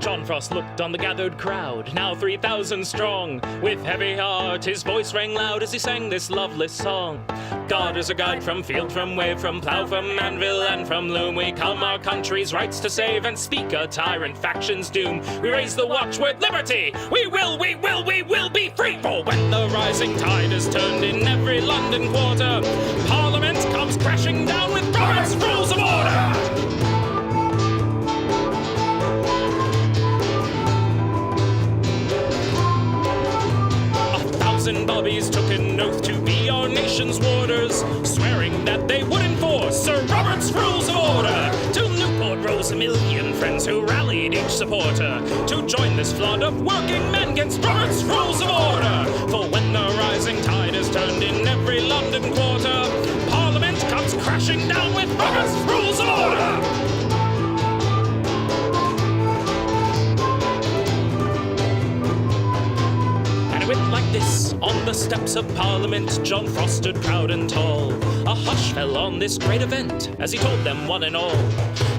John Frost looked on the gathered crowd, now 3,000 strong. With heavy heart, his voice rang loud as he sang this loveless song. God is a guide from field, from wave, from plough, from anvil, and from loom. We come our country's rights to save and speak a tyrant faction's doom. We raise the watchword liberty. We will be free. For when the rising tide is turned in every London quarter, Parliament comes crashing down with Robert's Rules of Order. Bobbies took an oath to be our nation's warders, swearing that they would enforce Sir Robert's Rules of Order. To Newport rose a million friends who rallied each supporter to join this flood of working men against Robert's Rules of Order. For when the rising tide is turned in every London quarter, Parliament comes crashing down with Robert's Rules of Order. Like this, on the steps of Parliament, John Frost stood proud and tall. A hush fell on this great event as he told them one and all,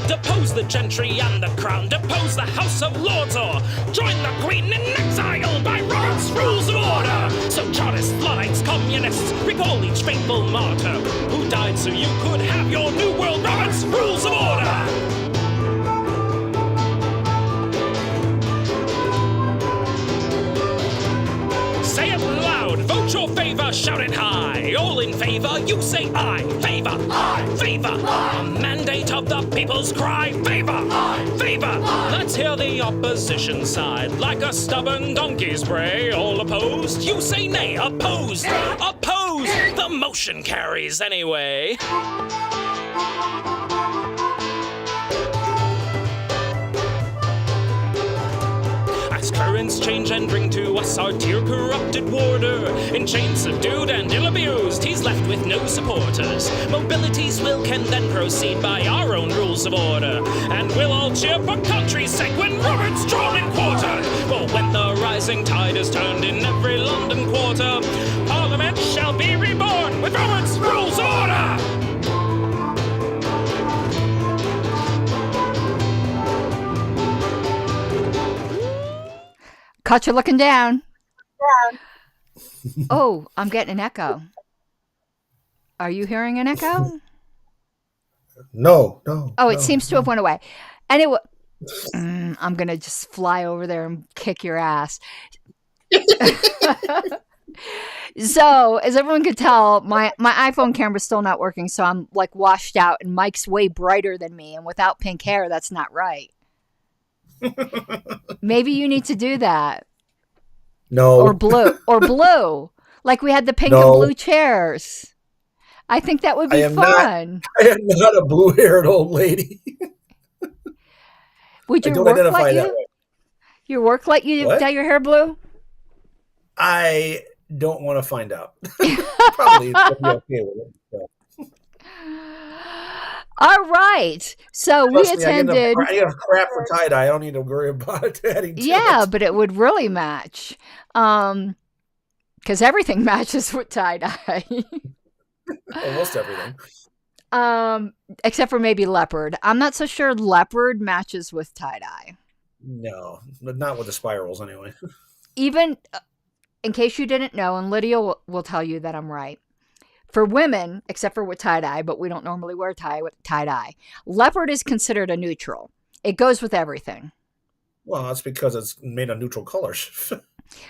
depose the gentry and the crown, depose the House of Lords, or join the Queen in exile by Robert's Rules of Order. So Chartists, Luddites, Communists, recall each faithful martyr who died so you could have your new world Robert's Rules of Order. Say it loud, vote your favor, shout it high. All in favor, you say aye. Favor, aye, favor. Aye. A mandate of the people's cry. Favor, aye, favor. Aye. Let's hear the opposition side. Like a stubborn donkey's bray. All opposed, you say nay. Opposed, opposed. The motion carries anyway. Currents change and bring to us our tear-corrupted warder. In chains subdued and ill-abused, he's left with no supporters. Mobility's will can then proceed by our own rules of order. And we'll all cheer for country's sake when Robert's drawn and quartered. For when the rising tide is turned in every London quarter, Parliament shall be reborn with Robert's Rules of Order! Caught you looking down. Oh, I'm getting an echo. Are you hearing an echo? No. Oh, it seems to have went away. Anyway, I'm going to just fly over there and kick your ass. So, as everyone could tell, my iPhone camera's still not working, so I'm like washed out, and Mike's way brighter than me, and without pink hair, that's not right. Maybe you need to do that. No. Or blue. Like we had the pink and blue chairs. I think that would be fun. I am not a blue-haired old lady. Would your work let you? Your work let you dye your hair blue? I don't want to find out. Probably be okay with it. So. All right. So we attended. I have crap for tie-dye. I don't need to worry about adding to it. But it would really match. Because everything matches with tie-dye. Almost everything. Except for maybe leopard. I'm not so sure leopard matches with tie-dye. No, but not with the spirals anyway. Even, in case you didn't know, and Lydia will tell you that I'm right. For women, except for with tie-dye, but we don't normally wear tie-dye, leopard is considered a neutral. It goes with everything. Well, that's because it's made of neutral colors.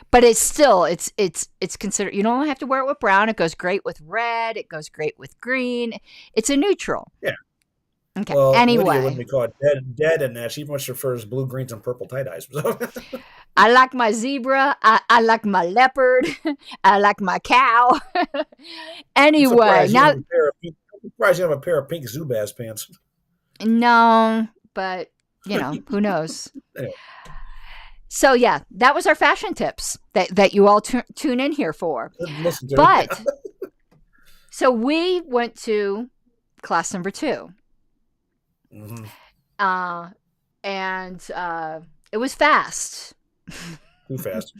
But it's still, it's considered, you don't have to wear it with brown. It goes great with red. It goes great with green. It's a neutral. Yeah. Okay, well, anyway. Lydia wouldn't be called dead in that. She much prefers blue, greens, and purple tie-dyes. I like my zebra. I like my leopard. I like my cow. Anyway, now I'm surprised you have a pair of pink Zubaz pants. No, but who knows? Anyway. So yeah, that was our fashion tips that you all tune in here for. But so we went to class number 2. Mm-hmm. And it was fast. Too fast.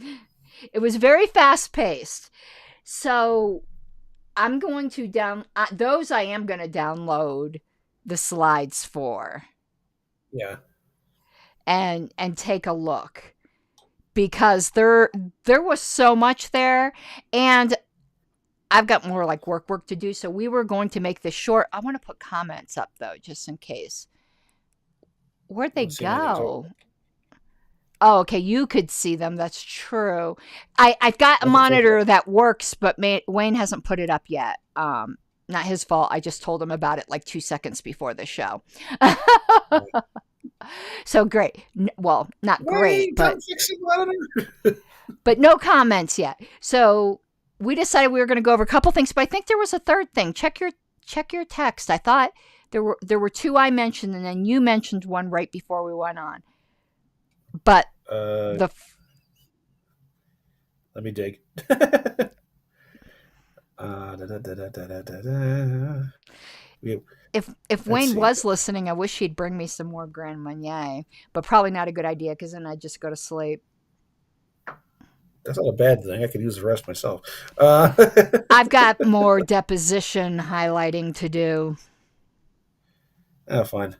It was very fast paced. So I'm going to I am going to download the slides for. Yeah. and take a look, because there was so much there, and I've got more like work to do. So we were going to make this short. I want to put comments up though, just in case. Where'd they go? Oh, okay. You could see them. That's true. I've got a monitor that works, but Wayne hasn't put it up yet. Not his fault. I just told him about it like 2 seconds before the show. So great. Well, not great, but no comments yet. So we decided we were going to go over a couple things, but I think there was a third thing. Check your text. I thought there were two I mentioned, and then you mentioned one right before we went on. But let me dig. If Wayne was listening, I wish he'd bring me some more Grand Marnier, but probably not a good idea because then I'd just go to sleep. That's not a bad thing. I could use the rest myself. I've got more deposition highlighting to do. Oh, fine.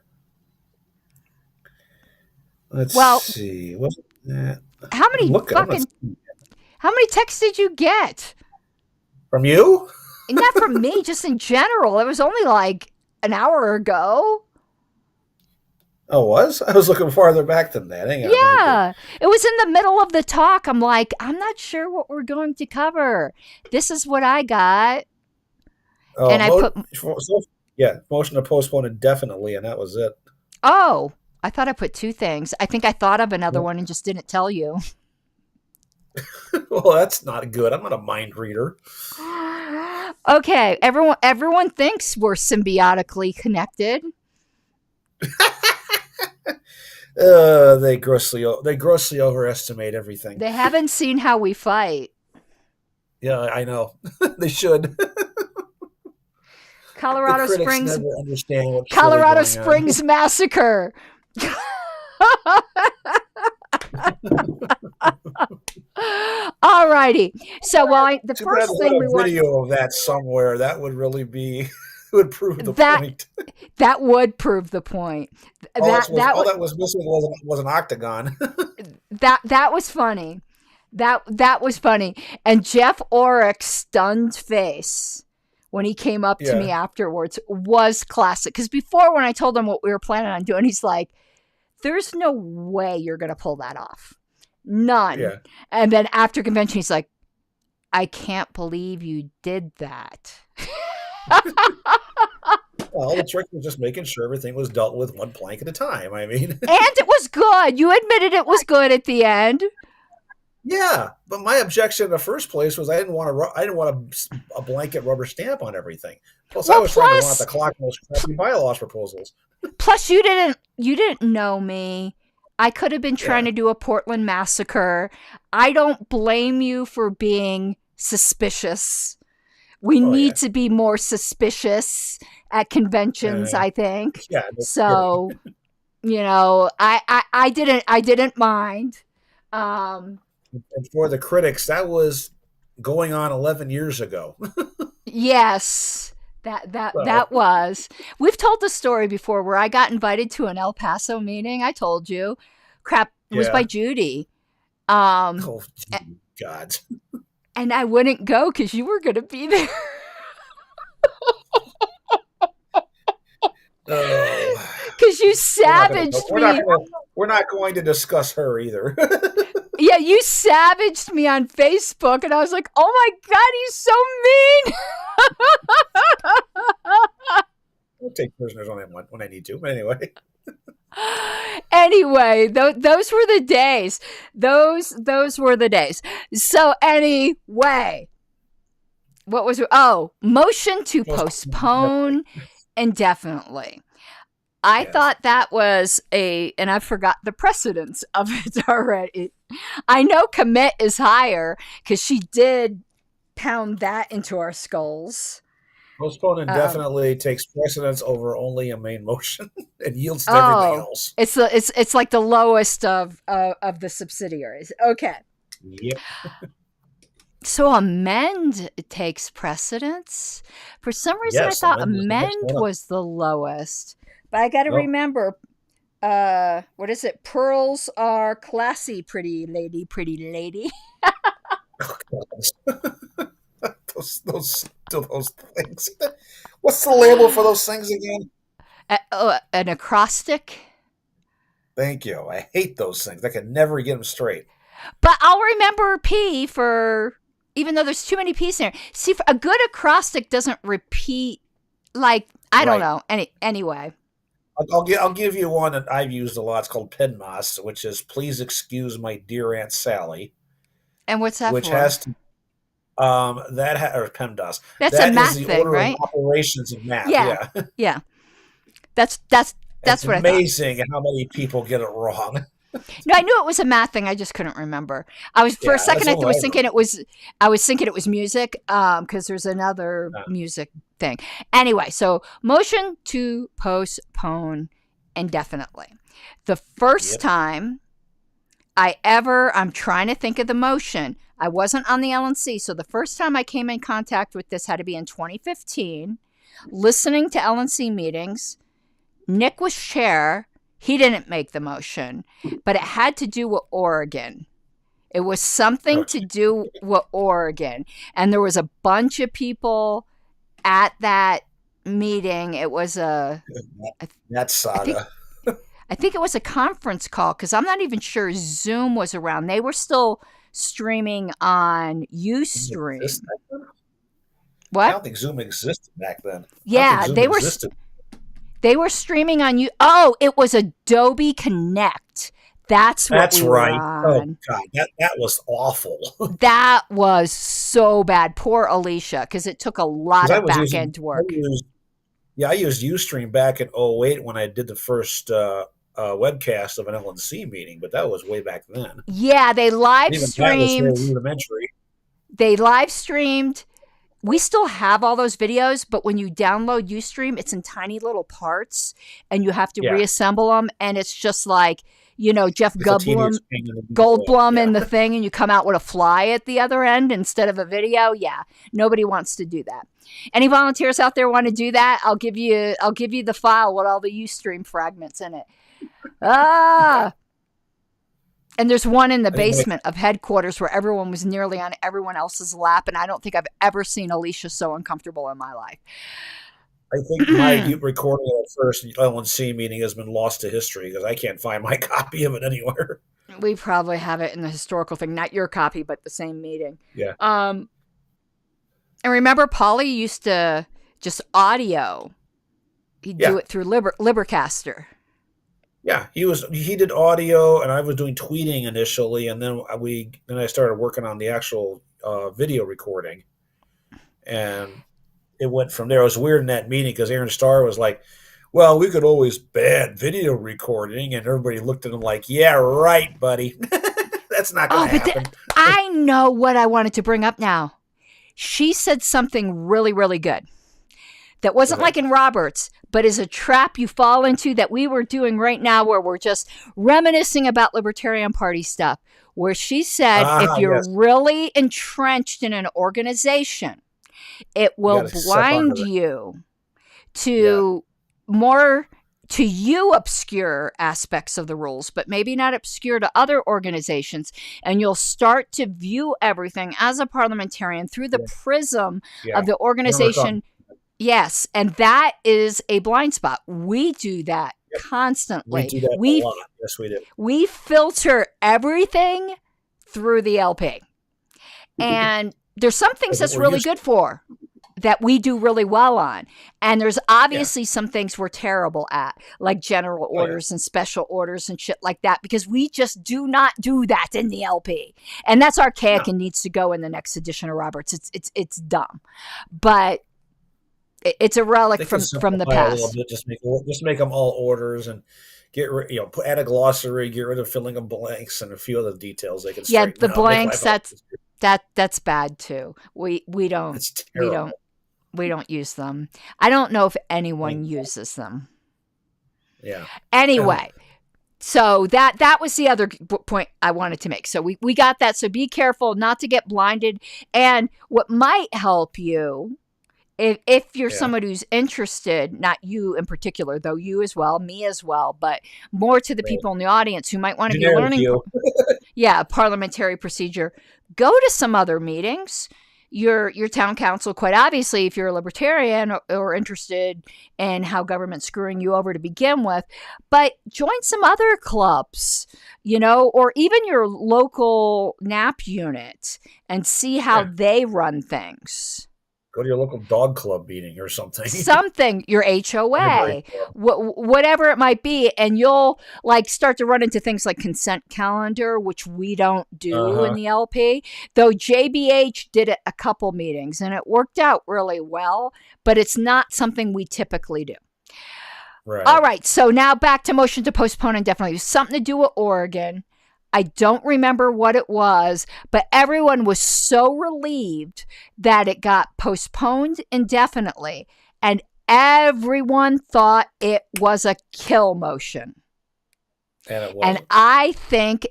Let's see. What's that? How many texts did you get? From you? Not from me, just in general. It was only like an hour ago. Oh, was? I was looking farther back than that. Hang on. Yeah. It was in the middle of the talk. I'm like, I'm not sure what we're going to cover. This is what I got. Oh, and motion to postpone indefinitely, and that was it. Oh, I thought I put two things. I think I thought of another one and just didn't tell you. Well, that's not good. I'm not a mind reader. Okay, everyone thinks we're symbiotically connected. They grossly overestimate everything. They haven't seen how we fight. Yeah, I know. They should. Colorado Springs. Never understand what's Colorado really Springs massacre. Alrighty. So the first thing we want video of that somewhere, that would really be would prove the point. That would prove the point. All that was missing was an octagon. that was funny. That was funny. And Jeff Oreck's stunned face when he came up to me afterwards was classic. Because before, when I told him what we were planning on doing, he's like, "There's no way you're going to pull that off. None." Yeah. And then after convention, he's like, "I can't believe you did that." Well, the trick was just making sure everything was dealt with one plank at a time. I mean, and it was good. You admitted it was good at the end. Yeah, but my objection in the first place was I didn't want a blanket rubber stamp on everything. Plus, I was trying to want the clock most crappy bylaws proposals. Plus, you didn't know me. I could have been trying to do a Portland massacre. I don't blame you for being suspicious. We need to be more suspicious at conventions, I think. Yeah. So, I didn't mind. And for the critics, that was going on 11 years ago. Yes, that was. We've told the story before where I got invited to an El Paso meeting. I told you. Crap, it was by Judy. Oh, God. And I wouldn't go because you were going to be there. Because you savaged me. We're not going to discuss her either. Yeah, you savaged me on Facebook, and I was like, "Oh my God, he's so mean." I'll take prisoners on him when I need to, but anyway. Anyway, those were the days. Those were the days. So anyway, what was it? Oh, motion to postpone indefinitely. I thought that was and I forgot the precedence of it already. I know commit is higher because she did pound that into our skulls. Postpone indefinitely takes precedence over only a main motion and yields to everything else. It's like the lowest of the subsidiaries. Okay. Yep. So amend takes precedence. For some reason, I thought amend was the lowest. But I got to remember, what is it? Pearls are classy, pretty lady, pretty lady. those things. What's the label for those things again? An acrostic. Thank you. I hate those things. I can never get them straight. But I'll remember P for, even though there's too many P's in there. See, a good acrostic doesn't repeat, like, I don't know. Anyway. I'll give you one that I've used a lot. It's called PEDMAS, which is "Please excuse my dear Aunt Sally." And what's that which for? has to or PEMDAS. That's that a math is the thing, order right? of operations of math. Yeah. Yeah. That's it's what I thought. amazing how many people get it wrong. No, I knew it was a math thing. I just couldn't remember. For a second, I was thinking it was music, because there's another music thing. Anyway, so motion to postpone indefinitely. The first time I'm trying to think of the motion. I wasn't on the LNC, so the first time I came in contact with this had to be in 2015. Listening to LNC meetings, Nick was chair. He didn't make the motion, but it had to do with Oregon. It was something to do with Oregon. And there was a bunch of people at that meeting. It was that saga. I think it was a conference call, because I'm not even sure Zoom was around. They were still streaming on Ustream. What? I don't think Zoom existed back then. Yeah, they were streaming on you. Oh, it was Adobe Connect. That's right. On. Oh God, that was awful. That was so bad. Poor Alicia, because it took a lot of back end work. I used Ustream back in 2008 when I did the first webcast of an LNC meeting, but that was way back then. Yeah, they live streamed. That was very rudimentary. They live streamed. We still have all those videos, but when you download Ustream, it's in tiny little parts, and you have to reassemble them, and it's just like, Jeff Goldblum in the thing, and you come out with a fly at the other end instead of a video. Yeah, nobody wants to do that. Any volunteers out there want to do that? I'll give you the file with all the Ustream fragments in it. And there's one in the basement of headquarters where everyone was nearly on everyone else's lap, and I don't think I've ever seen Alicia so uncomfortable in my life. I think my recording of the first LNC meeting has been lost to history, because I can't find my copy of it anywhere. We probably have it in the historical thing, not your copy, but the same meeting. Yeah. And remember, Paulie used to just audio. He'd do it through Libercaster. Yeah, he did audio, and I was doing tweeting initially, and then I started working on the actual video recording, and it went from there. It was weird in that meeting, because Aaron Starr was like, "Well, we could always ban video recording," and everybody looked at him like, "Yeah, right, buddy." That's not going to happen. I know what I wanted to bring up now. She said something really, really good. That wasn't like in Roberts, but is a trap you fall into that we were doing right now, where we're just reminiscing about Libertarian Party stuff, where she said, if you're really entrenched in an organization, it will blind you to more to you obscure aspects of the rules, but maybe not obscure to other organizations. And you'll start to view everything as a parliamentarian through the prism of the organization. Yes, and that is a blind spot. We do that constantly. We do that a lot. Yes, we do. We filter everything through the LP. And there's some things that's really good for, that we do really well on. And there's obviously some things we're terrible at, like general orders and special orders and shit like that, because we just do not do that in the LP. And that's archaic and needs to go in the next edition of Roberts. It's dumb. But it's a relic from the past. Just make them all orders, and add a glossary, get rid of filling in blanks, and a few other details they can. Yeah, the blanks. That's bad too. We don't use them. I don't know if anyone uses them. Yeah. Anyway, so that was the other point I wanted to make. So we got that. So be careful not to get blinded. And what might help you If you're Yeah. someone who's interested, not you in particular, though you as well, me as well, but more to the Right. people in the audience who might want to be Generic learning you. parliamentary procedure, go to some other meetings. Your town council, quite obviously, if you're a libertarian or interested in how government's screwing you over to begin with, but join some other clubs, or even your local NAP unit and see how they run things. Go to your local dog club meeting or something. Something, your HOA, whatever it might be, and you'll start to run into things like consent calendar, which we don't do in the LP. Though JBH did it a couple meetings, and it worked out really well, but it's not something we typically do. Right. All right, so now back to motion to postpone indefinitely. Something to do with Oregon. I don't remember what it was, but everyone was so relieved that it got postponed indefinitely, and everyone thought it was a kill motion. And it was. And I think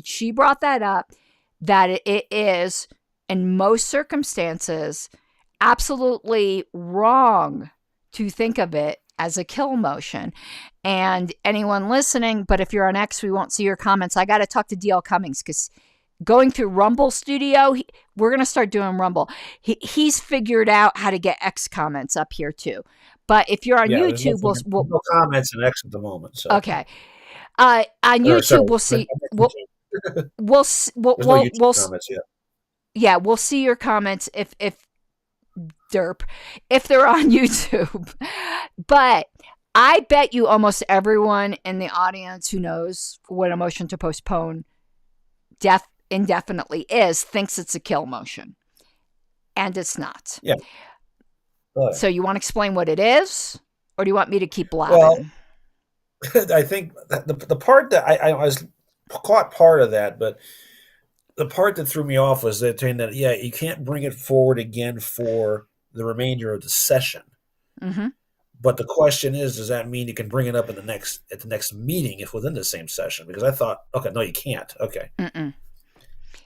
she brought that up, that it is, in most circumstances, absolutely wrong to think of it as a kill motion. And anyone listening, but if you're on X, we won't see your comments. I got to talk to DL Cummings, because going through Rumble Studio, we're going to start doing Rumble. He's figured out how to get X comments up here too. But if you're on YouTube, we'll no comments in X at the moment. So. Okay. On YouTube, we'll see. We'll comments yet. Yeah, we'll see your comments if they're on YouTube. But I bet you almost everyone in the audience who knows what a motion to postpone indefinitely is thinks it's a kill motion. And it's not. Yeah. So you want to explain what it is? Or do you want me to keep blabbing? Well, I think the part that I was caught part of that, but the part that threw me off was that saying that, you can't bring it forward again for the remainder of the session. Mm-hmm. But the question is, does that mean you can bring it up at the next meeting if within the same session? Because I thought, okay, no, you can't. Okay. Mm-mm.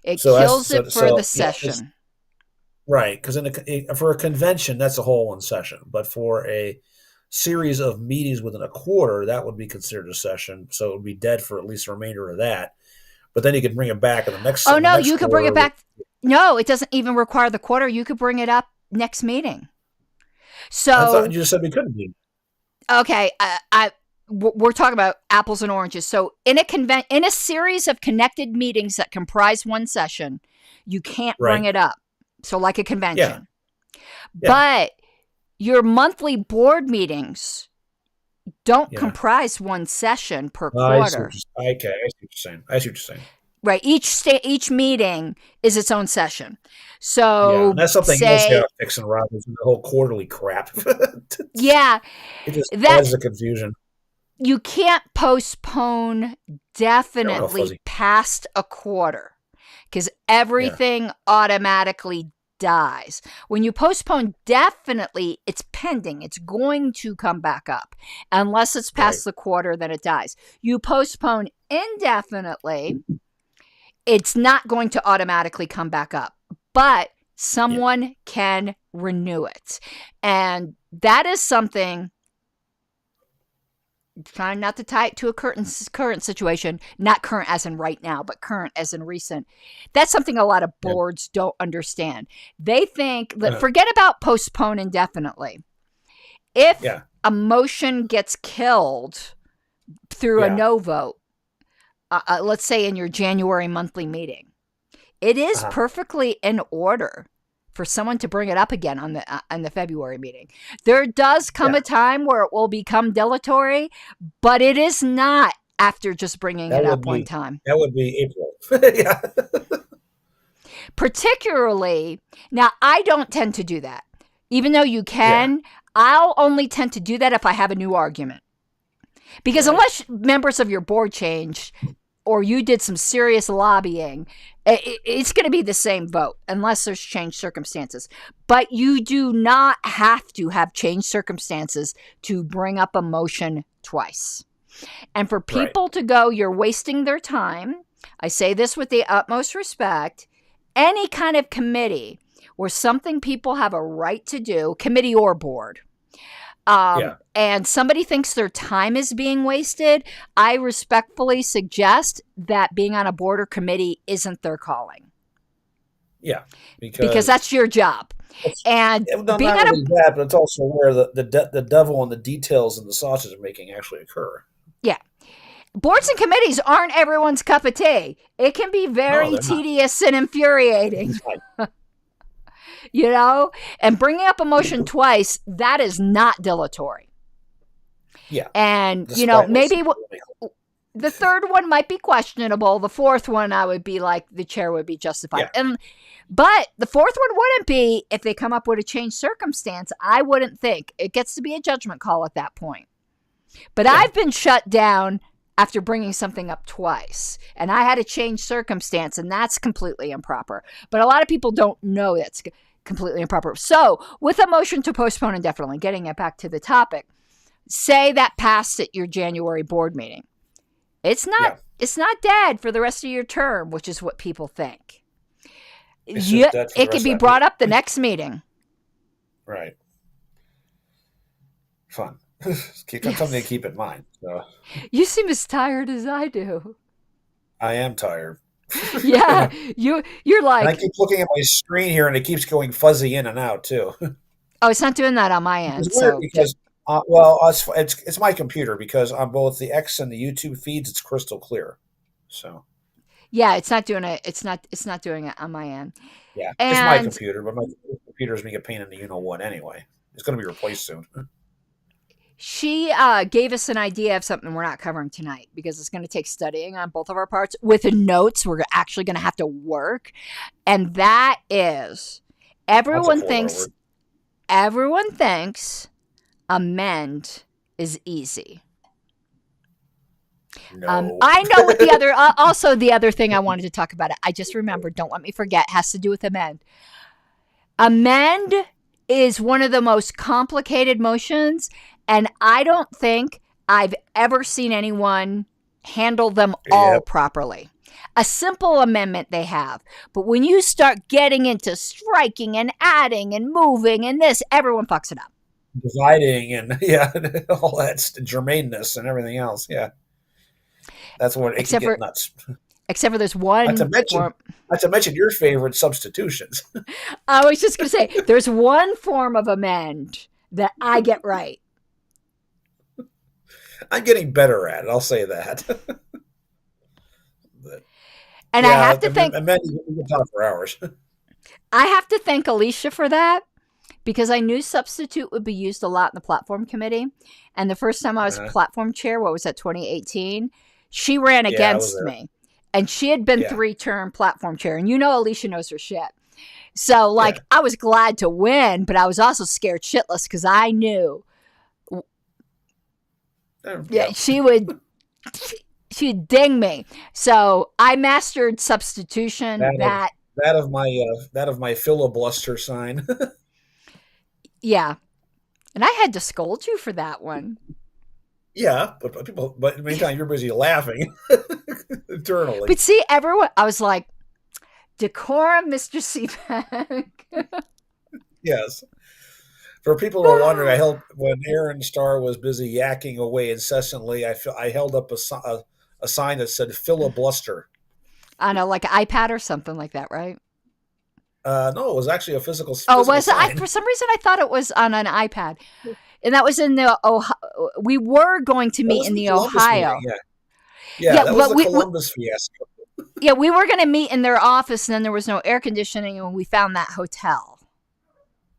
It kills it for the session. Right. Because for a convention, that's a whole one session. But for a series of meetings within a quarter, that would be considered a session. So it would be dead for at least the remainder of that. But then you could bring it back in the next. Oh no, you could bring it back. No, it doesn't even require the quarter. You could bring it up next meeting. So I thought you just said we couldn't be. Okay, we're talking about apples and oranges. So in a series of connected meetings that comprise one session, you can't bring it up. So like a convention. Yeah. But your monthly board meetings don't comprise one session per quarter. I see what you're saying. Right. Each meeting is its own session. So and that's something else got fixing, Roberts, and the whole quarterly crap. Yeah. It just adds the confusion. You can't postpone definitely past a quarter, because everything automatically dies. When you postpone definitely, it's pending. It's going to come back up. Unless it's past the quarter, then it dies. You postpone indefinitely, it's not going to automatically come back up. But someone can renew it. And that is something, trying not to tie it to a current situation, not current as in right now, but current as in recent. That's something a lot of boards don't understand. They think that forget about postpone indefinitely. If a motion gets killed through a no vote, let's say in your January monthly meeting, it is perfectly in order for someone to bring it up again on the February meeting. There does come a time where it will become dilatory, but it is not after just bringing it up one time. That would be April. Particularly, now I don't tend to do that. Even though you can, I'll only tend to do that if I have a new argument. Because unless members of your board change, or you did some serious lobbying, it's going to be the same vote unless there's changed circumstances. But you do not have to have changed circumstances to bring up a motion twice. And for people to go, you're wasting their time. I say this with the utmost respect. Any kind of committee or something people have a right to do, committee or board, and somebody thinks their time is being wasted, I respectfully suggest that being on a board or committee isn't their calling. Yeah, because that's your job. And being not only that, but it's also where the devil and the details and the sausage making actually occur. Yeah. Boards and committees aren't everyone's cup of tea. It can be very tedious and infuriating. You know? And bringing up a motion twice, that is not dilatory. Yeah. And, you know, maybe the third one might be questionable. The fourth one, I would be like, the chair would be justified. Yeah. But the fourth one wouldn't be if they come up with a changed circumstance. I wouldn't think. It gets to be a judgment call at that point. But I've been shut down after bringing something up twice. And I had a changed circumstance, and that's completely improper. But a lot of people don't know that's completely improper. So with a motion to postpone indefinitely, getting it back to the topic, say that passed at your January board meeting. It's not dead for the rest of your term, which is what people think. It could be brought up the next meeting. Right. Fun. Something to keep in mind. So. You seem as tired as I do. I am tired. Yeah, you're like. And I keep looking at my screen here, and it keeps going fuzzy in and out too. Oh, it's not doing that on my end. It's weird because, it's my computer, because on both the X and the YouTube feeds, it's crystal clear. So. Yeah, it's not doing it. It's not doing it on my end. Yeah, it's my computer, but my computer is being a pain in the you-know-what anyway. It's going to be replaced soon. She gave us an idea of something we're not covering tonight because it's going to take studying on both of our parts with the notes we're actually going to have to work. And that is everyone thinks amend is easy. No. I know what the other, also the other thing I wanted to talk about, I just remembered, don't let me forget, has to do with amend. Amend is one of the most complicated motions, and I don't think I've ever seen anyone handle them all properly. A simple amendment they have, but when you start getting into striking and adding and moving and this, everyone fucks it up. Dividing and all that germaneness and everything else, That's what it can get nuts. Except for there's one. Not to mention your favorite substitutions. I was just going to say, there's one form of amend that I get right. I'm getting better at it. I'll say that. And I have to thank. Amend, we can talk for hours. I have to thank Alicia for that, because I knew substitute would be used a lot in the platform committee. And the first time I was platform chair, what was that, 2018? She ran against me. And she had been 3-term platform chair. And you know Alicia knows her shit. So, I was glad to win, but I was also scared shitless because I knew. She would ding me. So I mastered substitution. That of my filibuster sign. Yeah. And I had to scold you for that one. Yeah, but many times you're busy laughing internally. But see, everyone, I was like, decorum, Mr. Seebeck. Yes. For people who are wondering, I held when Aaron Starr was busy yakking away incessantly. I held up a sign that said "filibuster." I know, like an iPad or something like that, right? No, it was actually a physical. Oh, was it? For some reason I thought it was on an iPad, and that was in the Ohio. We were going to meet in the Ohio. Meeting, yeah, that was the Columbus fiasco. Yeah, we were going to meet in their office, and then there was no air conditioning, and we found that hotel.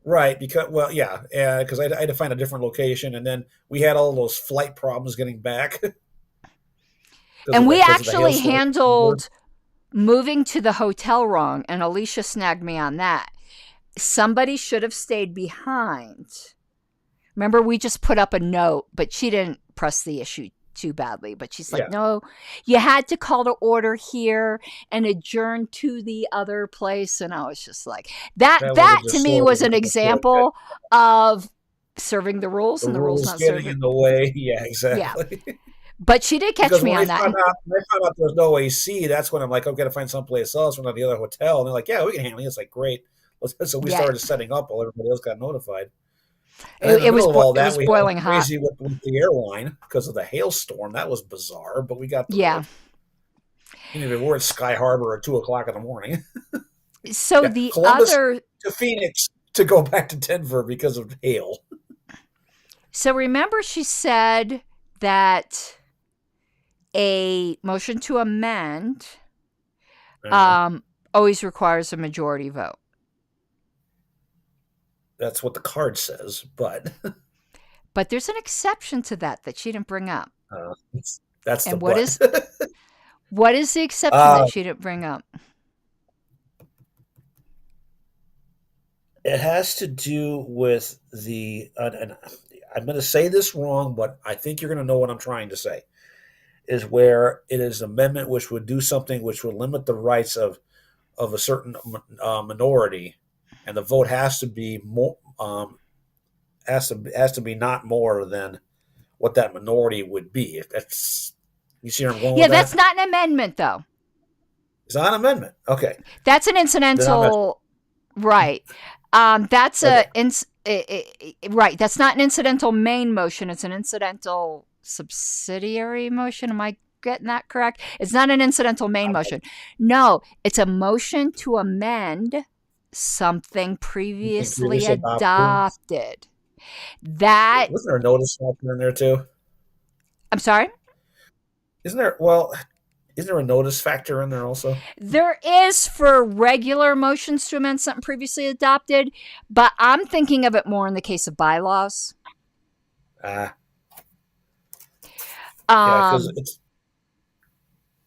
Right, because I had to find a different location, and then we had all those flight problems getting back. And we actually handled moving to the hotel wrong, and Alicia snagged me on that. Somebody should have stayed behind. Remember, we just put up a note, but she didn't press the issue too badly. But she's like, no, you had to call to order here and adjourn to the other place. And I was just like, that to me was an example of serving the rules and the rules not getting serving in the way. Yeah, exactly. Yeah. But she did catch me on that. When I found out there was no AC, that's when I'm like, I've got to find someplace else. We're not the other hotel. And they're like, yeah, we can handle it. It's like, great. So we Yeah. started setting up while everybody else got notified. And in the It was middle of all it that, was we boiling had hot. crazy with the airline because of the hailstorm. That was bizarre, but we got through Yeah. it. We're at Sky Harbor at 2:00 in the morning. So Yeah, the Columbus other to Phoenix to go back to Denver because of hail. So remember she said that a motion to amend always requires a majority vote. That's what the card says, but But there's an exception to that she didn't bring up. that's And the but. what is the exception that she didn't bring up? It has to do with the, and I'm going to say this wrong, but I think you're going to know what I'm trying to say, is where it is an amendment which would do something which would limit the rights of a certain minority, and the vote has to be more, has to be not more than what that minority would be. If that's, you see where I'm going with that? Yeah, that's not an amendment, though. It's not an amendment. Okay. That's an incidental, right. That's okay. Right. That's not an incidental main motion. It's an incidental subsidiary motion. Am I getting that correct? It's not an incidental main motion. No, it's a motion to amend something previously adopted. That wasn't there a notice factor in there too? I'm sorry? Isn't there a notice factor in there also? There is for regular motions to amend something previously adopted, but I'm thinking of it more in the case of bylaws.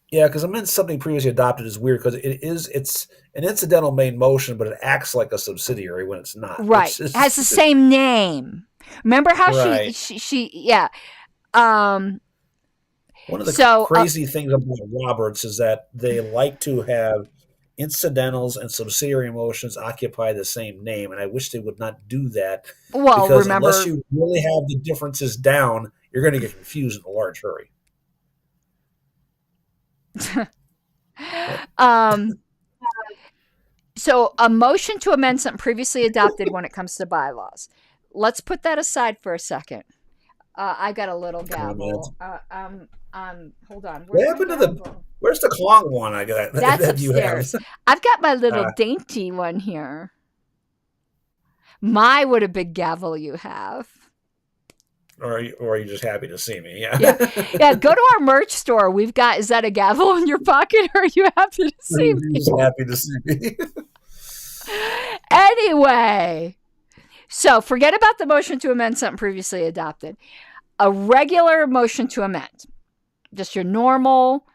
Because amend something previously adopted is weird because it's an incidental main motion, but it acts like a subsidiary when it's not. Right. It has the same name. Remember how she yeah. One of the crazy things about Roberts is that they like to have incidentals and subsidiary motions occupy the same name, and I wish they would not do that. Well, because remember, unless you really have the differences down, you're going to get confused in a large hurry. So a motion to amend something previously adopted when it comes to bylaws. Let's put that aside for a second. I got a little gavel. Hold on. What happened to where's the Klong one? I got that's that upstairs. You have? I've got my little dainty one here. My what a big gavel you have. Or are you just happy to see me? Yeah. Yeah. Go to our merch store. We've got. Is that a gavel in your pocket, or are you happy to see me? Just happy to see me. Anyway, so forget about the motion to amend something previously adopted. A regular motion to amend, just your normal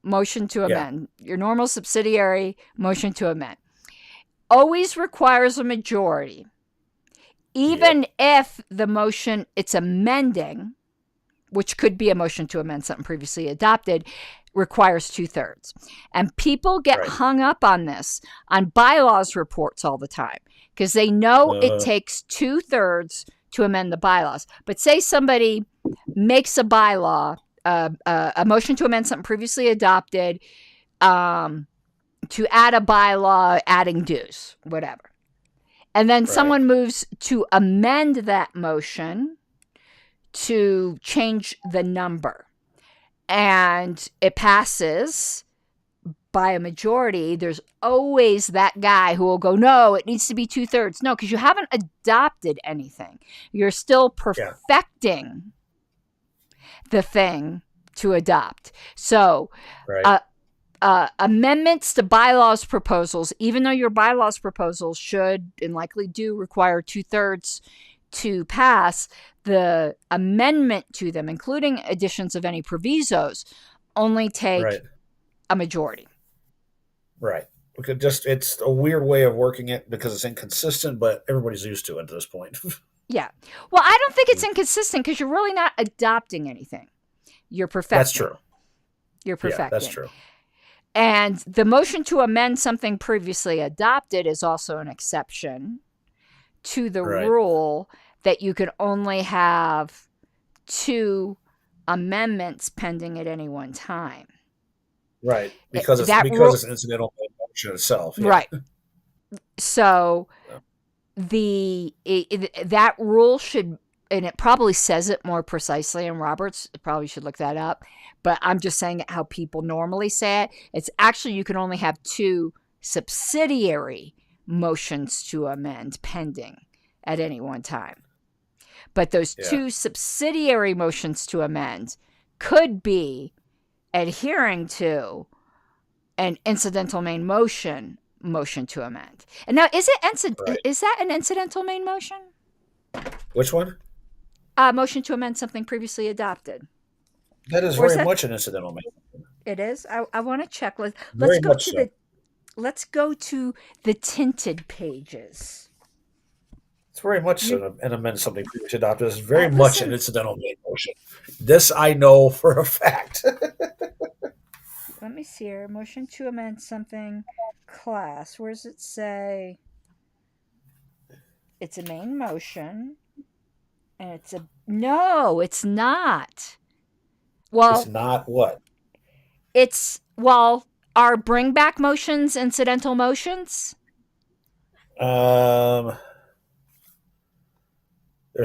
motion to amend, your normal subsidiary motion to amend, always requires a majority. Even if the motion it's amending, which could be a motion to amend something previously adopted, requires 2/3. And people get hung up on this on bylaws reports all the time because they know it takes 2/3 to amend the bylaws. But say somebody makes a bylaw, a motion to amend something previously adopted, to add a bylaw adding dues, whatever. And then someone moves to amend that motion to change the number. And it passes by a majority. There's always that guy who will go, no, it needs to be 2/3. No, because you haven't adopted anything. You're still perfecting the thing to adopt. So amendments to bylaws proposals, even though your bylaws proposals should and likely do require 2/3 to pass, the amendment to them, including additions of any provisos, only take a majority. Right. It's a weird way of working it because it's inconsistent, but everybody's used to it at this point. Yeah. Well, I don't think it's inconsistent because you're really not adopting anything. You're perfecting. That's true. You're perfecting. Yeah, that's true. And the motion to amend something previously adopted is also an exception to the rule that you can only have 2 amendments pending at any one time. Right, because it's an incidental motion itself. Yeah. Right. So that rule should, and it probably says it more precisely in Roberts. Probably should look that up. But I'm just saying how people normally say it. It's actually you can only have 2 subsidiary motions to amend pending at any one time. But those 2 subsidiary motions to amend could be adhering to an incidental main motion to amend. And now, is that an incidental main motion? Which one? Motion to amend something previously adopted. That is very much an incidental main motion. It is. I want to check. Let's go to the tinted pages. It's very much an amend something previously adopted. It's very much an incidental main motion. This I know for a fact. Let me see here. Motion to amend something class. Where does it say? It's a main motion. And it's a... No, it's not. Well... It's not what? It's... Well, are bring back motions incidental motions? They're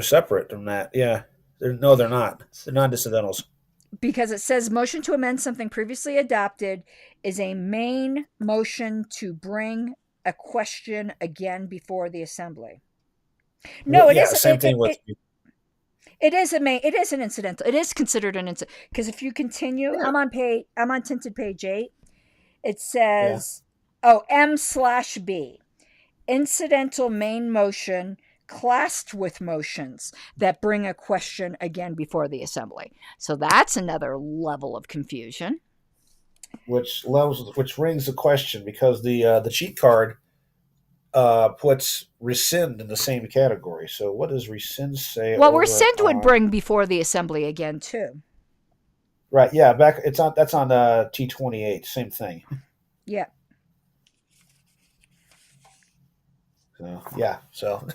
separate from that. Yeah. They're not. They're not incidentals. Because it says motion to amend something previously adopted is a main motion to bring a question again before the assembly. No, it isn't. Same thing with... It is an incidental. It is considered an incidental. Because if you continue, I'm on tinted page 8. It says, M/B. Incidental main motion classed with motions that bring a question again before the assembly. So that's another level of confusion. Which rings the question, because the cheat card puts rescind in the same category. So what does rescind say? Well, rescind would bring before the assembly again too. Right. Yeah. That's on T28. Same thing. Yeah. So yeah. So.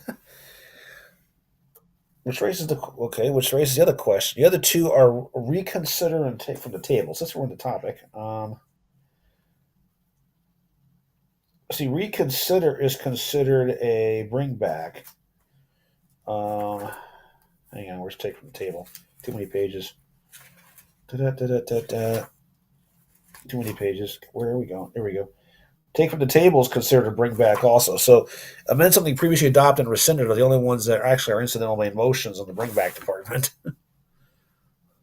Which raises the other question. The other 2 are reconsider and take from the table. Since we're on the topic, see, reconsider is considered a bring back. Hang on, where's take from the table? Too many pages. Too many pages. Where are we going? There we go. Take from the table is considered a bring back also. So amend something previously adopted and rescinded are the only ones that actually are incidental main motions in the bring back department.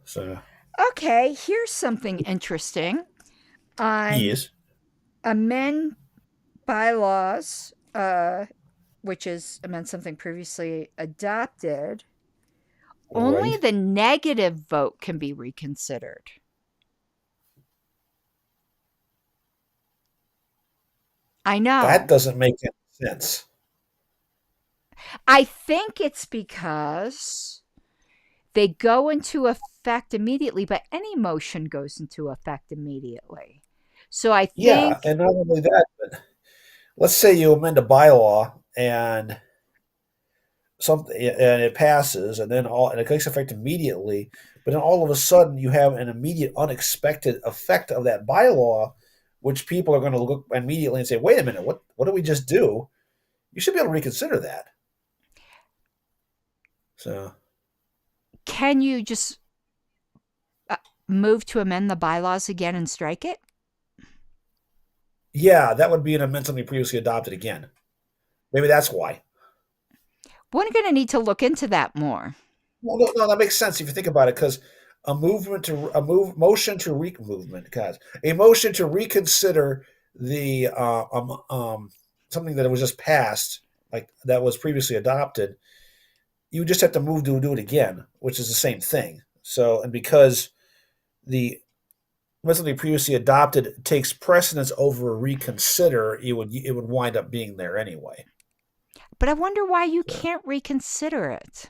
So okay, here's something interesting. Yes. Amend bylaws, which is amend something previously adopted. Only the negative vote can be reconsidered. I know. That doesn't make any sense. I think it's because they go into effect immediately, but any motion goes into effect immediately. So I think... Yeah, and not only that, but let's say you amend a bylaw and it passes, and it takes effect immediately, but then all of a sudden you have an immediate unexpected effect of that bylaw, which people are going to look immediately and say, wait a minute, what did we just do? You should be able to reconsider that. So, can you just move to amend the bylaws again and strike it? Yeah, that would be an amend something previously adopted again. Maybe that's why. We're going to need to look into that more. Well, no, that makes sense if you think about it, because a motion to reconsider the something that was just passed, like that was previously adopted, you just have to move to do it again, which is the same thing. So, and because the something previously adopted takes precedence over reconsider, it would wind up being there anyway. But I wonder why you can't reconsider it.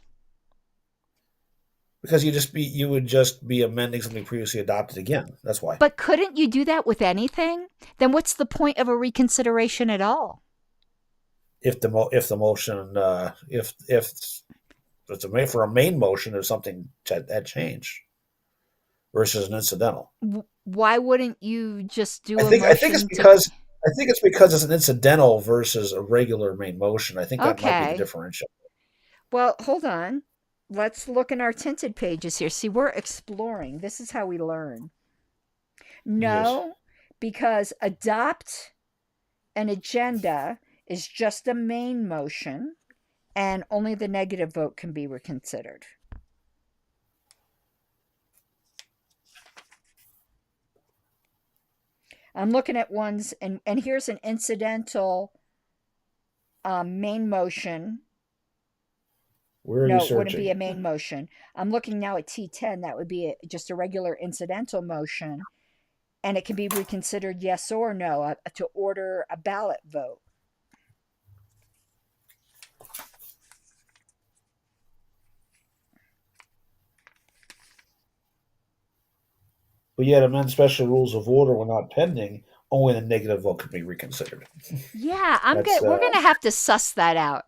Because you would just be amending something previously adopted again. That's why. But couldn't you do that with anything? Then what's the point of a reconsideration at all? If the motion if it's for a main motion, there's something that changed versus an incidental. Why wouldn't you just do? I think it's because I think it's because it's an incidental versus a regular main motion. I think that might be the Okay. differential. Well, hold on. Let's look in our tinted pages here. See, we're exploring. This is how we learn. Yes. No, because adopt an agenda is just a main motion, and only the negative vote can be reconsidered. I'm looking at ones, and here's an incidental main motion. Where are you No, it wouldn't be searching? a main motion. I'm looking now at T10. That would be just a regular incidental motion, and it can be reconsidered yes or no to order a ballot vote. But yet, amend special rules of order when not pending. Only the negative vote can be reconsidered. Yeah, That's we're gonna have to suss that out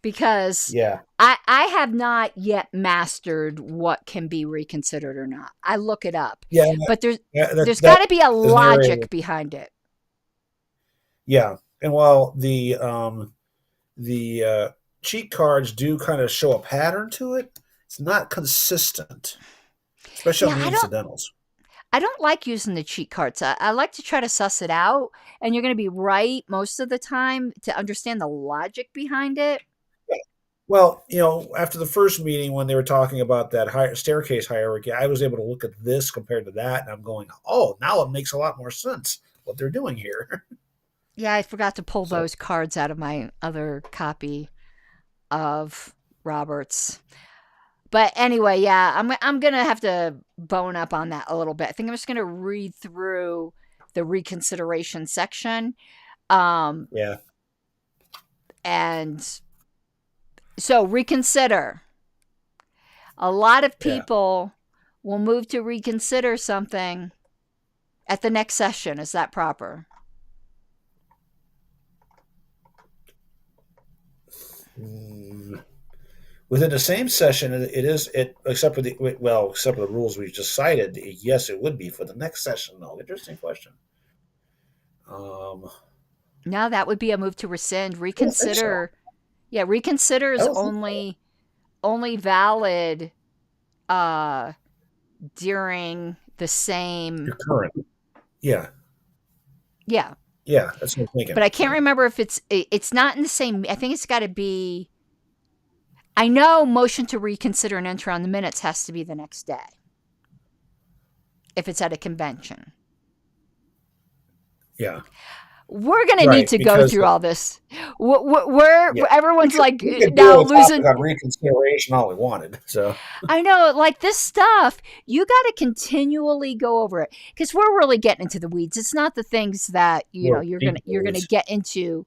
because yeah, I have not yet mastered what can be reconsidered or not. I look it up, yeah. but That there's got to be a is an area. logic behind it. Yeah, and while the cheat cards do kind of show a pattern to it, it's not consistent, especially Yeah, on the incidentals. I don't like using the cheat cards. I like to try to suss it out, and you're going to be right most of the time to understand the logic behind it. Well, after the first meeting when they were talking about that staircase hierarchy, I was able to look at this compared to that, and I'm going, oh, now it makes a lot more sense what they're doing here. Yeah, I forgot to pull So, those cards out of my other copy of Robert's. But anyway, yeah, I'm gonna have to bone up on that a little bit. I think I'm just gonna read through the reconsideration section, um, yeah, and so reconsider. A lot of yeah. people will move to reconsider something at the next session. Is that proper? Mm. Within the same session, except for the rules we just cited. Yes, it would be for the next session. though. Interesting question. Um, No, that would be a move to rescind. I don't think so. Reconsider. Yeah, reconsider I is don't think so. only valid uh during the same. You're current. Yeah, Yeah, yeah. That's what I'm but thinking. I can't remember if it's not in the same. I think it's got to be. I know motion to reconsider and enter on the minutes has to be the next day if it's at a convention. Yeah, We're gonna need right. to go Because through all this. We're yeah, everyone's like we could do now a topic losing. on reconsideration all we wanted. So I know, like this stuff, you got to continually go over it because we're really getting into the weeds. It's not the things that we're you're gonna deep. get into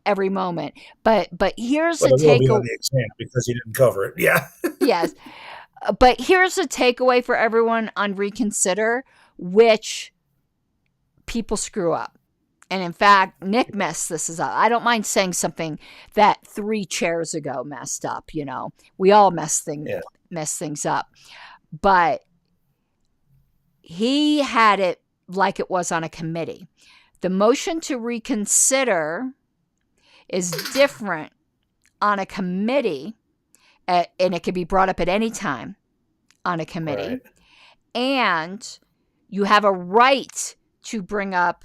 every moment. But here's But a it will be on take. the exam because you didn't cover it. Yeah. Yes, but here's a takeaway for everyone on reconsider, which people screw up. And in fact, Nick messed this up. I don't mind saying something that 3 chairs ago messed up. We all mess Yeah. things up, but he had it like it was on a committee. The motion to reconsider is different on a committee, and it can be brought up at any time on a committee. Right. And you have a right to bring up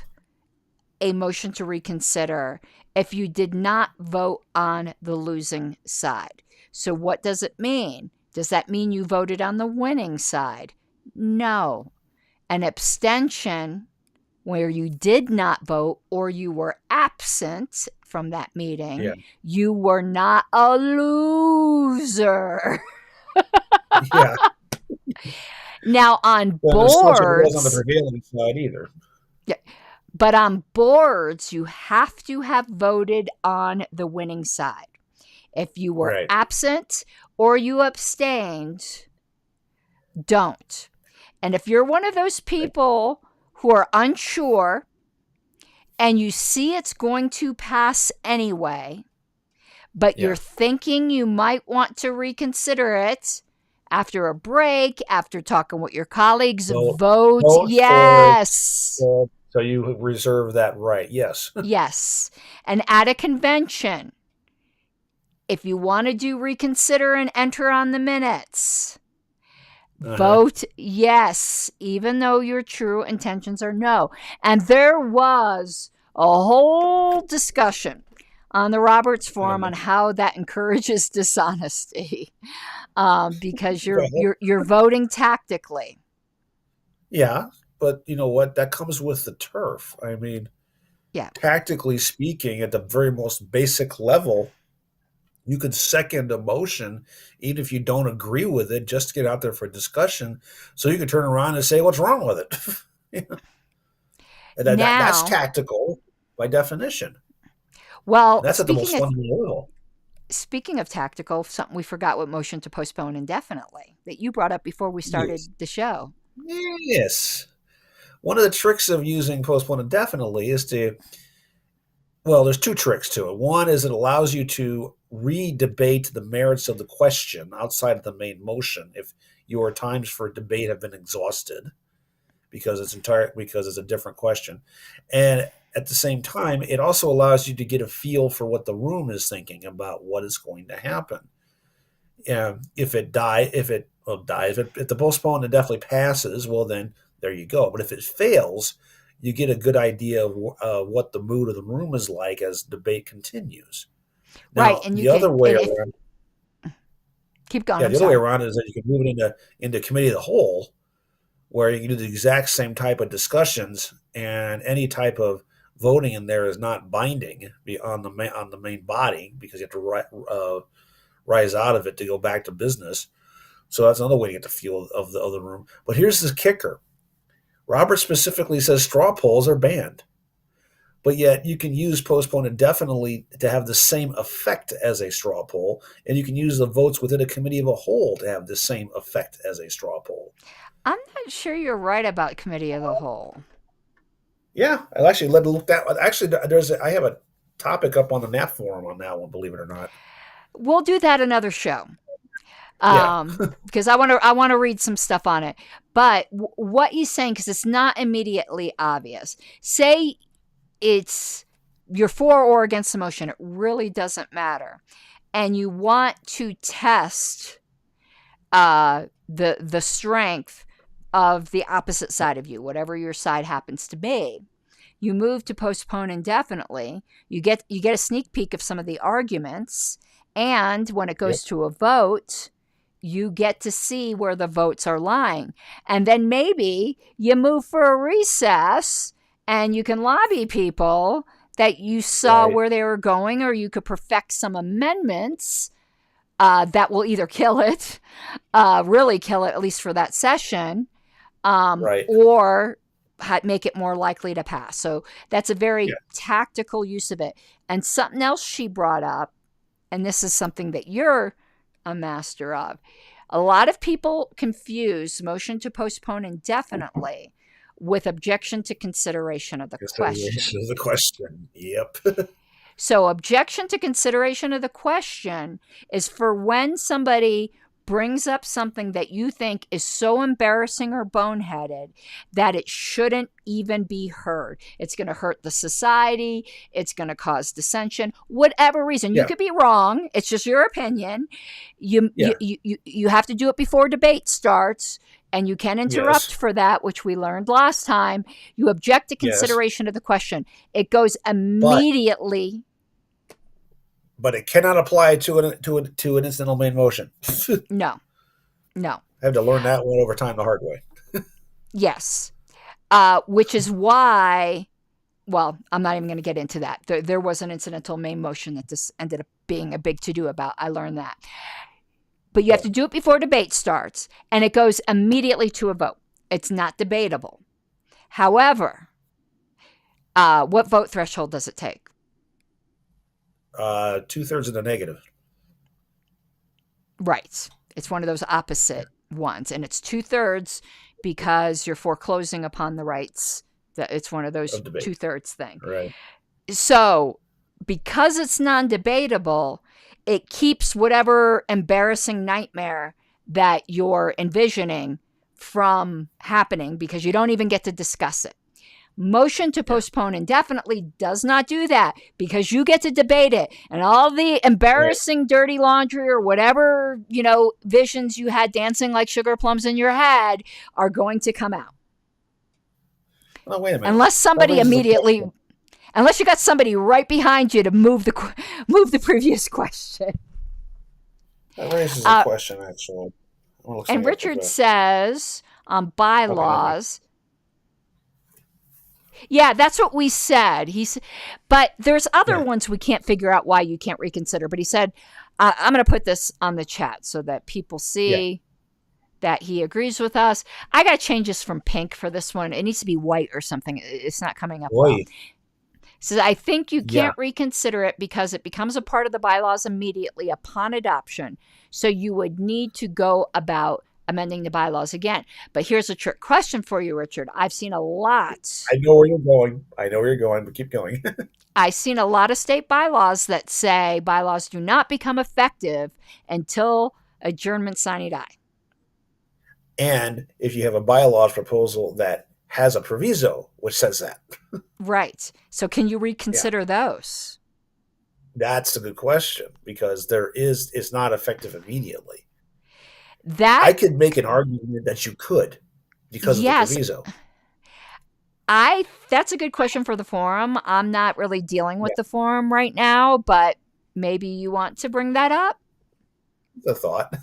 a motion to reconsider if you did not vote on the losing side. So what does it mean? Does that mean you voted on the winning side? No. An abstention where you did not vote or you were absent from that meeting, Yeah. you were not a loser. Yeah. Now on Well, there's such a was on the boards, prevailing side either. but on boards, you have to have voted on the winning side. If you were Right. absent or you abstained, don't. And if you're one of those people who are unsure and you see it's going to pass anyway, but Yeah. you're thinking you might want to reconsider it after a break, after talking with your colleagues, Vote vote for it. yes. So you reserve that right. Yes. Yes. And at a convention, if you want to do reconsider and enter on the minutes, vote yes, even though your true intentions are no. And there was a whole discussion on the Roberts Forum on how that encourages dishonesty, because you're voting tactically. Yeah, but you know what? That comes with the turf. I mean, Yeah. tactically speaking, at the very most basic level, you could second a motion, even if you don't agree with it, just to get out there for discussion. So you can turn around and say, "What's wrong with it?" That's Now, tactical by definition. well, And that's at the most fundamental level. speaking of tactical, something we forgot with motion to postpone indefinitely that you brought up before we started the show. Yes. One of the tricks of using postpone indefinitely is well, there's two tricks to it. One is it allows you to re-debate the merits of the question outside of the main motion if your times for debate have been exhausted because it's a different question. And at the same time, it also allows you to get a feel for what the room is thinking about what is going to happen. If the postpone indefinitely passes, well, then there you go. But if it fails, you get a good idea of what the mood of the room is like as debate continues. Now, right, and the other way around, keep going. yeah, the other way around is that you can move it into committee of the whole, where you can do the exact same type of discussions, and any type of voting in there is not binding on the main body because you have to rise out of it to go back to business. So that's another way to get the feel of the other room. But here's the kicker. Robert specifically says straw polls are banned, but yet you can use postpone indefinitely to have the same effect as a straw poll, and you can use the votes within a committee of a whole to have the same effect as a straw poll. I'm not sure you're right about committee of the whole. Yeah, I actually led to look that. Actually, I have a topic up on the NAP forum on that one. Believe it or not, we'll do that another show. Because I want to read some stuff on it. But what he's saying, because it's not immediately obvious. Say you're for or against the motion. It really doesn't matter. And you want to test the strength of the opposite side of you, whatever your side happens to be. You move to postpone indefinitely. You get a sneak peek of some of the arguments. And when it goes to a vote, you get to see where the votes are lying. And then maybe you move for a recess and you can lobby people that you saw where they were going, or you could perfect some amendments that will either kill it, really kill it, at least for that session, or make it more likely to pass. So that's a very tactical use of it. And something else she brought up, and this is something that you're a master of. A lot of people confuse motion to postpone indefinitely with objection to consideration of the question. Yep. So objection to consideration of the question is for when somebody brings up something that you think is so embarrassing or boneheaded that it shouldn't even be heard. It's going to hurt the society. It's going to cause dissension. Whatever reason. You could be wrong. It's just your opinion. You have to do it before debate starts, and you can interrupt for that, which we learned last time. You object to consideration of the question. It goes immediately. But it cannot apply to an incidental main motion. No. I had to learn that one over time the hard way. Yes. Which is why, well, I'm not even going to get into that. There was an incidental main motion that this ended up being a big to-do about. I learned that. But you have to do it before debate starts, and it goes immediately to a vote. It's not debatable. However, what vote threshold does it take? 2/3 of the negative. Right. It's one of those opposite ones, and it's 2/3 because you're foreclosing upon the rights. It's one of those 2/3 thing. Right. So because it's non-debatable, it keeps whatever embarrassing nightmare that you're envisioning from happening because you don't even get to discuss it. Motion to postpone indefinitely does not do that, because you get to debate it, and all the embarrassing dirty laundry or whatever, visions you had dancing like sugar plums in your head are going to come out. Well, wait a minute. Unless you got somebody right behind you to move the previous question. That raises a question, actually. And Richard says on bylaws. Yeah, that's what we said. But there's other ones we can't figure out why you can't reconsider. But he said, I'm going to put this on the chat so that people see that he agrees with us. I got to change this from pink for this one. It needs to be white or something. It's not coming up well. Says, I think you can't reconsider it because it becomes a part of the bylaws immediately upon adoption. So you would need to go about amending the bylaws again. But here's a trick question for you, Richard. I've seen a lot. I know where you're going, but keep going. I've seen a lot of state bylaws that say bylaws do not become effective until adjournment sine die. And if you have a bylaws proposal that has a proviso which says that. Right. So can you reconsider those? That's a good question, because it's not effective immediately. I could make an argument that you could because of the proviso. That's a good question for the forum. I'm not really dealing with the forum right now, but maybe you want to bring that up. The thought.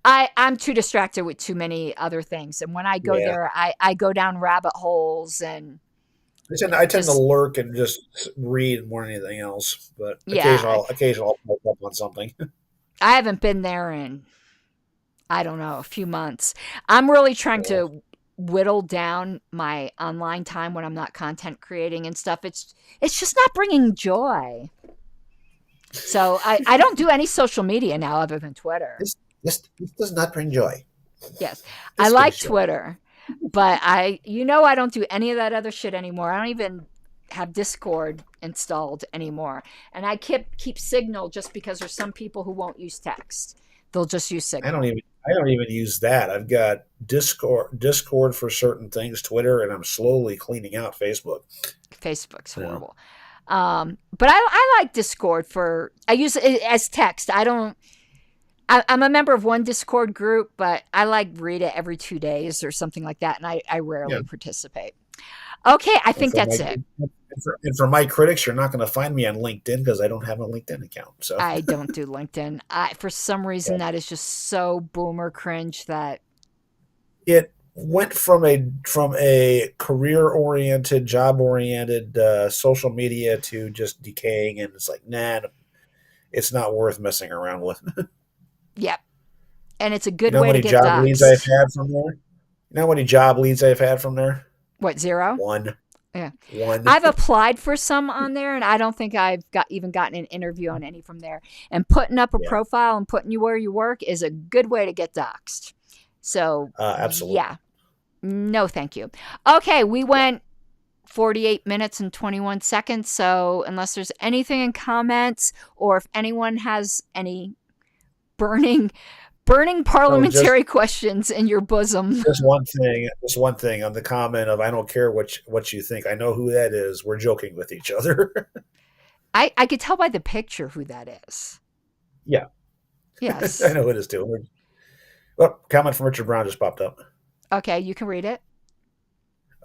I'm too distracted with too many other things. And when I go there, I go down rabbit holes, and I tend to lurk and just read more than anything else. But occasionally I'll poke up on something. I haven't been there in, I don't know, a few months. I'm really trying to whittle down my online time when I'm not content creating and stuff. It's just not bringing joy. So I don't do any social media now other than Twitter. This does not bring joy. Yes. I like Twitter, but I don't do any of that other shit anymore. I don't even have Discord installed anymore. And I keep Signal just because there's some people who won't use text. They'll just use Signal. I don't even use that. I've got Discord for certain things, Twitter, and I'm slowly cleaning out Facebook. Facebook's horrible. But I like Discord I use it as text. I'm a member of one Discord group, but I read it every 2 days or something like that. And I rarely participate. Okay. I think that's it. And for my critics, you're not going to find me on LinkedIn because I don't have a LinkedIn account. So I don't do LinkedIn. For some reason, that is just so boomer cringe that it went from a career-oriented, job-oriented social media to just decaying, and it's like, nah, it's not worth messing around with. Yep. And it's a good way to get job leads I've had from there? You know how many job leads I've had from there? What, 0? 1. Yeah. 1. I've applied for some on there, and I don't think I've even gotten an interview on any from there. And putting up a profile and putting you where you work is a good way to get doxxed. So, absolutely. Yeah. No, thank you. Okay, we went 48 minutes and 21 seconds. So unless there's anything in comments, or if anyone has any burning parliamentary questions in your bosom. Just one thing on the comment of, I don't care what you think. I know who that is. We're joking with each other. I could tell by the picture who that is. Yeah. Yes. I know who it is too. Well, comment from Richard Brown just popped up. Okay, you can read it.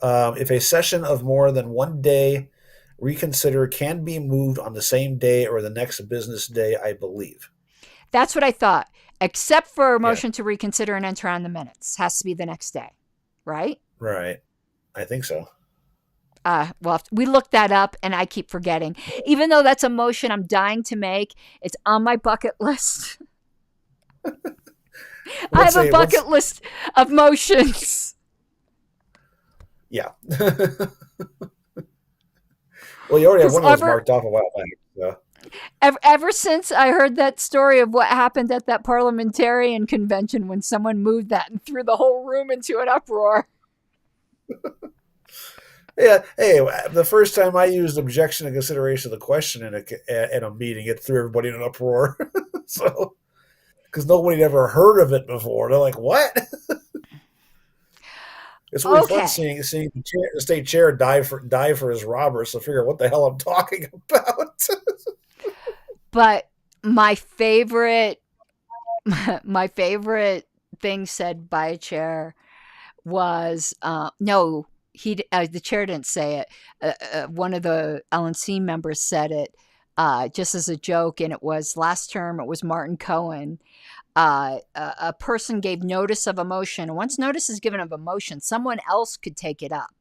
If a session of more than 1 day reconsider can be moved on the same day or the next business day, I believe. That's what I thought. Except for a motion to reconsider and enter on the minutes. Has to be the next day. Right? Right. I think so. Well, we looked that up, and I keep forgetting. Even though that's a motion I'm dying to make, it's on my bucket list. I have a bucket list of motions. Yeah. Well, you already have one of those marked off a while back. So. Ever since I heard that story of what happened at that parliamentarian convention when someone moved that and threw the whole room into an uproar. Yeah. Hey, the first time I used objection and consideration of the question in a meeting, it threw everybody in an uproar. So, because nobody had ever heard of it before. They're like, what? It's really Okay. fun seeing the state chair die for his robbers. So figure out what the hell I'm talking about. But my favorite thing said by a chair was no, the chair didn't say it. One of the LNC members said it just as a joke, and it was last term. It was Martin Cohen. A person gave notice of emotion. Once notice is given of emotion, someone else could take it up.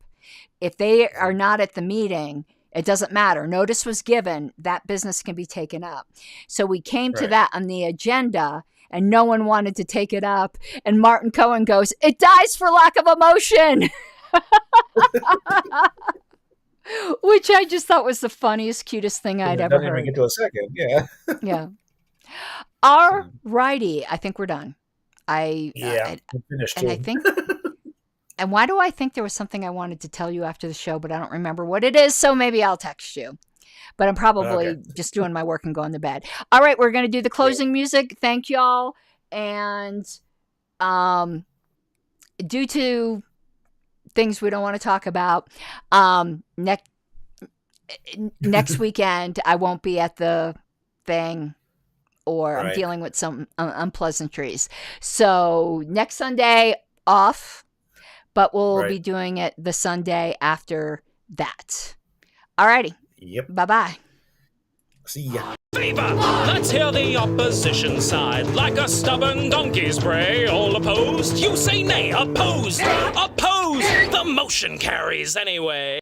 If they are not at the meeting, it doesn't matter. Notice was given, that business can be taken up. So we came to that on the agenda, and no one wanted to take it up. And Martin Cohen goes, "It dies for lack of emotion." Which I just thought was the funniest, cutest thing I'd ever heard. Doesn't even get to a second. Yeah. Yeah. All righty. I think we're done. I'm finished. And I think, and why do I think there was something I wanted to tell you after the show, but I don't remember what it is. So maybe I'll text you. But I'm probably just doing my work and going to bed. All right, we're going to do the closing music. Thank y'all. And due to things we don't want to talk about, next weekend I won't be at the thing, or I'm dealing with some unpleasantries. So next Sunday off, but we'll be doing it the Sunday after that. All righty. Yep. Bye-bye. See ya. Fever! Let's hear the opposition side. Like a stubborn donkey's bray. All opposed? You say nay. Opposed! Opposed! The motion carries anyway.